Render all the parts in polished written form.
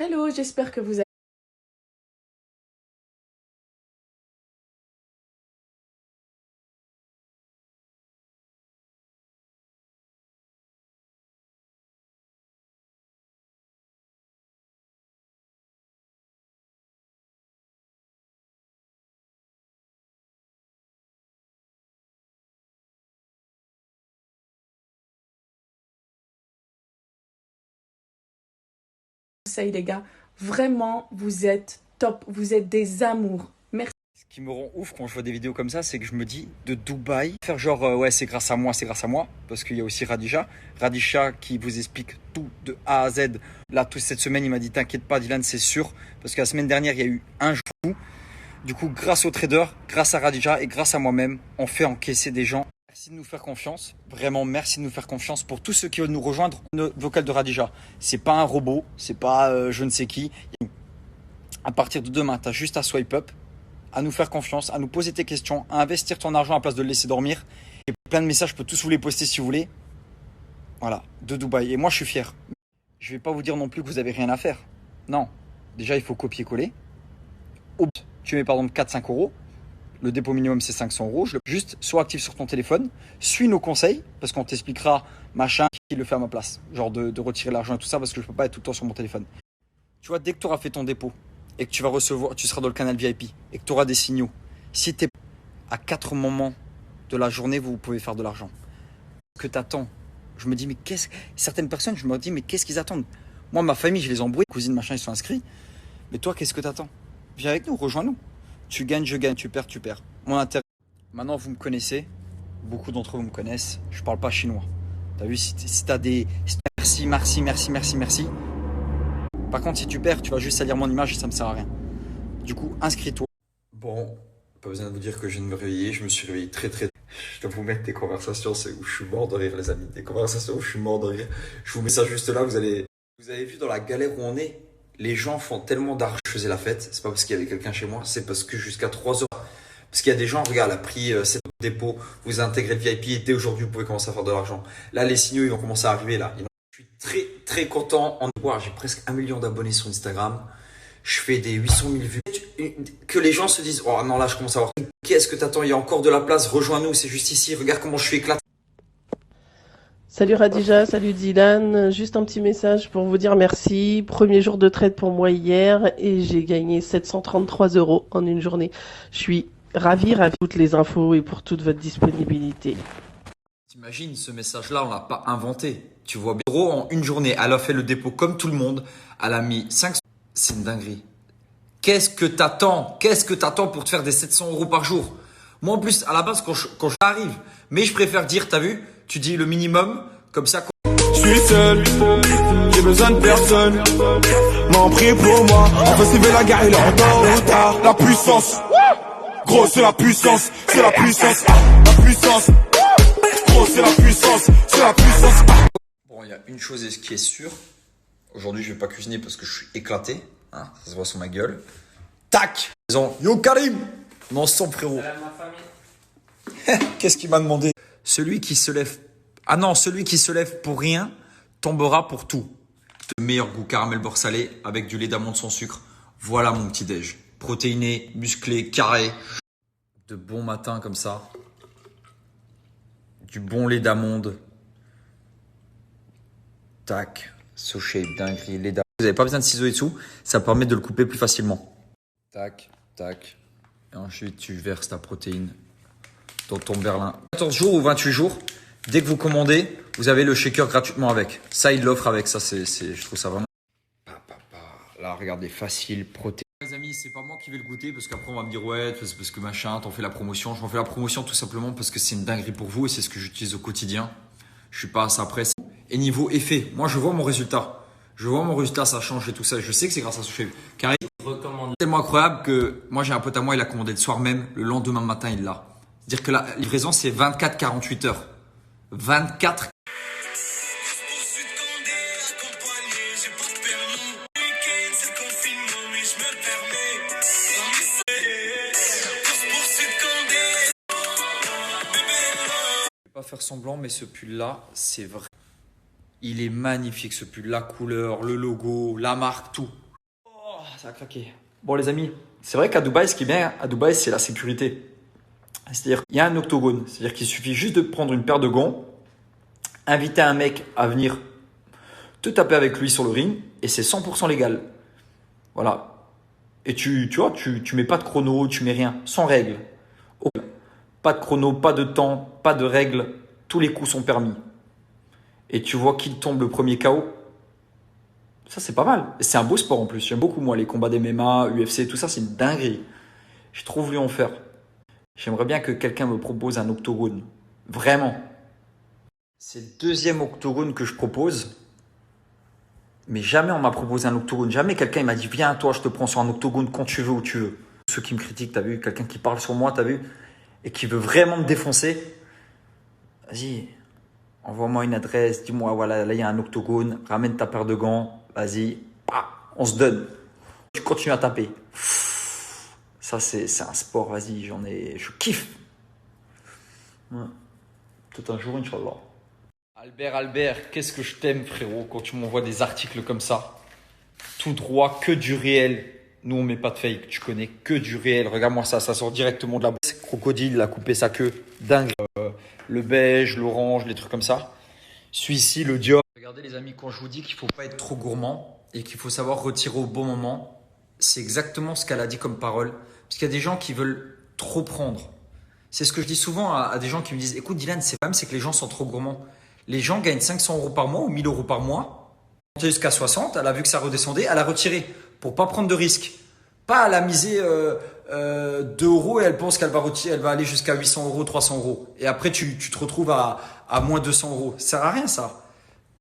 Hello, j'espère que vous allez. Conseil les gars, vraiment vous êtes top, vous êtes des amours. Merci. Ce qui me rend ouf quand je vois des vidéos comme ça, c'est que je me dis de Dubaï, faire genre ouais c'est grâce à moi, parce qu'il y a aussi Radisha qui vous explique tout de A à Z. Là toute cette semaine il m'a dit t'inquiète pas Dylan c'est sûr, parce que la semaine dernière il y a eu un jour. Du coup grâce aux traders, grâce à Radisha et grâce à moi-même, on fait encaisser des gens. Merci de nous faire confiance, vraiment merci de nous faire confiance. Pour tous ceux qui veulent nous rejoindre, le vocal de Radisha, c'est pas un robot, c'est pas je ne sais qui. À partir de demain, t'as juste à swipe up, à nous faire confiance, à nous poser tes questions, à investir ton argent à la place de le laisser dormir. Et plein de messages, je peux tous vous les poster si vous voulez. Voilà, de Dubaï. Et moi, je suis fier. Je vais pas vous dire non plus que vous avez rien à faire. Non. Déjà, il faut copier-coller. Tu mets par exemple 4-5 euros. Le dépôt minimum, c'est 500 euros. Juste, sois actif sur ton téléphone. Suis nos conseils, parce qu'on t'expliquera machin qui le fait à ma place. Genre de retirer l'argent et tout ça, parce que je peux pas être tout le temps sur mon téléphone. Tu vois, dès que tu auras fait ton dépôt et que tu vas recevoir, tu seras dans le canal VIP et que tu auras des signaux, si tu es à 4 moments de la journée, vous pouvez faire de l'argent. Que t'attends? Je me dis, mais certaines personnes, je me dis, mais qu'est-ce qu'ils attendent? Moi, ma famille, je les embrouille, cousines, machin, ils sont inscrits. Mais toi, qu'est-ce que t'attends? Viens avec nous, rejoins-nous. Tu gagnes, je gagne, tu perds, tu perds. Mon intérêt. Maintenant, vous me connaissez. Beaucoup d'entre vous me connaissent. Je parle pas chinois. T'as vu, si t'as des. Merci. Par contre, si tu perds, tu vas juste salir mon image et ça me sert à rien. Du coup, inscris-toi. Bon, pas besoin de vous dire que je viens de me réveiller. Je me suis réveillé très. Je dois vous mettre des conversations où je suis mort de rire, les amis. Des conversations où je suis mort de rire. Je vous mets ça juste là. Vous avez vu dans la galère où on est. Les gens font tellement d'argent. Je faisais la fête. C'est pas parce qu'il y avait quelqu'un chez moi. C'est parce que jusqu'à 3 heures. Parce qu'il y a des gens, regarde, a pris 7 dépôts. Vous intégrez le VIP et dès aujourd'hui, vous pouvez commencer à faire de l'argent. Là, les signaux, ils vont commencer à arriver là. Je suis très content en voir. J'ai presque 1 million d'abonnés sur Instagram. Je fais des 800 000 vues. Que les gens se disent, oh non, là, je commence à voir. Qu'est-ce que t'attends? Il y a encore de la place. Rejoins-nous. C'est juste ici. Regarde comment je suis éclaté. Salut Radija, salut Dylan. Juste un petit message pour vous dire merci. Premier jour de trade pour moi hier et j'ai gagné 733 € en une journée. Je suis ravie de toutes les infos et pour toute votre disponibilité. T'imagines, ce message-là, on l'a pas inventé. Tu vois, Béro, en une journée, elle a fait le dépôt comme tout le monde. Elle a mis 500. C'est une dinguerie. Qu'est-ce que t'attends? Qu'est-ce que t'attends pour te faire des 700 € par jour? Moi, en plus, à la base, quand je arrive, mais je préfère dire, t'as vu, tu dis le minimum, comme ça. Je suis seul, j'ai besoin de personne. M'en prie pour moi, on va sauver la guerre, il est en tôt ou tard. La puissance, gros, c'est la puissance, c'est la puissance, la puissance. Gros, c'est la puissance, c'est la puissance. Bon, il y a une chose qui est sûre. Aujourd'hui, je vais pas cuisiner parce que je suis éclaté. Hein, ça se voit sur ma gueule. Tac! Yo Karim! Non, sans frérot. Salam ma famille. Qu'est-ce qu'il m'a demandé? Celui qui se lève. Ah non, celui qui se lève pour rien tombera pour tout. Le meilleur goût caramel beurre salé avec du lait d'amande sans sucre. Voilà mon petit déj. Protéiné, musclé, carré. De bon matin comme ça. Du bon lait d'amande. Tac. So shape, dinguerie, lait d'amande. Vous n'avez pas besoin de ciseaux et tout. Ça permet de le couper plus facilement. Tac, tac. Et ensuite, tu verses ta protéine dans ton berlin. 14 jours ou 28 jours. Dès que vous commandez, vous avez le shaker gratuitement avec. Ça, il l'offre avec. Ça, je trouve ça vraiment. Là, regardez, facile, protéines. Les amis, c'est pas moi qui vais le goûter parce qu'après, on va me dire, ouais, c'est parce que machin, t'en fais la promotion. Je m'en fais la promotion tout simplement parce que c'est une dinguerie pour vous et c'est ce que j'utilise au quotidien. Je suis pas à ça presse. Et niveau effet, moi, je vois mon résultat. Ça change et tout ça. Je sais que c'est grâce à ce chef. Car il recommande. C'est tellement incroyable que moi, j'ai un pote à moi, il a commandé le soir même. Le lendemain matin, il l'a. C'est-à-dire que la livraison, c'est 24-48 heures. 24. Je vais pas faire semblant, mais ce pull-là, c'est vrai. Il est magnifique ce pull. La couleur, le logo, la marque, tout. ça a craqué. Bon les amis, c'est vrai qu'à Dubaï, ce qui est bien à Dubaï, c'est la sécurité. C'est-à-dire il y a un octogone. C'est-à-dire qu'il suffit juste de prendre une paire de gants, inviter un mec à venir te taper avec lui sur le ring et c'est 100% légal. Voilà. Et tu vois, tu mets pas de chrono, tu mets rien, sans règle. Pas de chrono, pas de temps, pas de règles. Tous les coups sont permis. Et tu vois qu'il tombe le premier KO. Ça, c'est pas mal. Et c'est un beau sport en plus. J'aime beaucoup, moi, les combats d'MMA, UFC, tout ça, c'est une dinguerie. J'ai trop voulu en faire. J'aimerais bien que quelqu'un me propose un octogone. Vraiment. C'est le deuxième octogone que je propose. Mais jamais on m'a proposé un octogone. Jamais quelqu'un m'a dit viens, toi, je te prends sur un octogone quand tu veux, où tu veux. Ceux qui me critiquent, t'as vu, quelqu'un qui parle sur moi, t'as vu, et qui veut vraiment me défoncer. Vas-y, envoie-moi une adresse, dis-moi, voilà, là, il y a un octogone, ramène ta paire de gants, vas-y, on se donne. Tu continues à taper. Ça, c'est un sport, vas-y, je kiffe. Ouais. Tout un jour, Inch'Allah. Albert, qu'est-ce que je t'aime, frérot, quand tu m'envoies des articles comme ça. Tout droit, que du réel. Nous, on met pas de fake, tu connais, que du réel. Regarde-moi ça sort directement de la boîte. Crocodile, il a coupé sa queue. Dingue. Le beige, l'orange, les trucs comme ça. Celui-ci, le Dior. Regardez les amis, quand je vous dis qu'il faut pas être trop gourmand et qu'il faut savoir retirer au bon moment, c'est exactement ce qu'elle a dit comme parole. Parce qu'il y a des gens qui veulent trop prendre. C'est ce que je dis souvent à des gens qui me disent, écoute Dylan, c'est que les gens sont trop gourmands. Les gens gagnent 500 € par mois ou 1000 € par mois. Jusqu'à 60, elle a vu que ça redescendait, elle a retiré pour pas prendre de risque. Pas elle a misé 2 € et elle pense qu'elle va aller jusqu'à 800 €, 300 €. Et après, tu te retrouves à moins 200 €. Ça sert à rien, ça.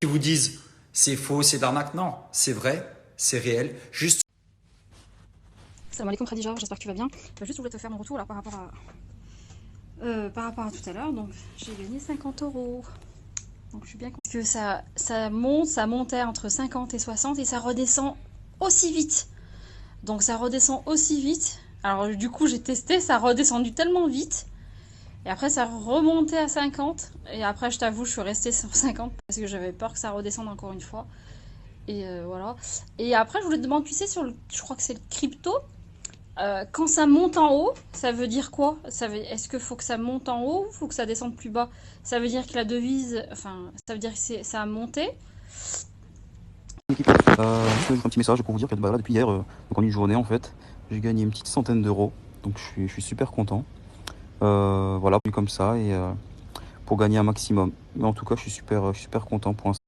Ils vous disent, c'est faux, c'est d'arnaque. Non, c'est vrai, c'est réel. Juste. Salam alaikum Khadija, j'espère que tu vas bien. Juste, je voulais te faire mon retour là, par rapport à tout à l'heure. Donc, j'ai gagné 50 €. Donc, je suis bien contente que ça montait entre 50 et 60 et ça redescend aussi vite. Donc, ça redescend aussi vite. Alors, du coup, j'ai testé, ça a redescendu tellement vite. Et après, ça remontait à 50. Et après, je t'avoue, je suis restée sur 50 parce que j'avais peur que ça redescende encore une fois. Et voilà. Et après, je voulais te demander, tu sais, je crois que c'est le crypto. Quand ça monte en haut, ça veut dire quoi? Est-ce qu'il faut que ça monte en haut ou faut que ça descende plus bas? Ça veut dire que la devise, enfin, ça veut dire que ça a monté? Juste un petit message pour vous dire que là, depuis hier, donc en une journée en fait, j'ai gagné une petite centaine d'euros. Donc je suis super content. Voilà, comme ça et pour gagner un maximum. Mais en tout cas, je suis super content pour l'instant.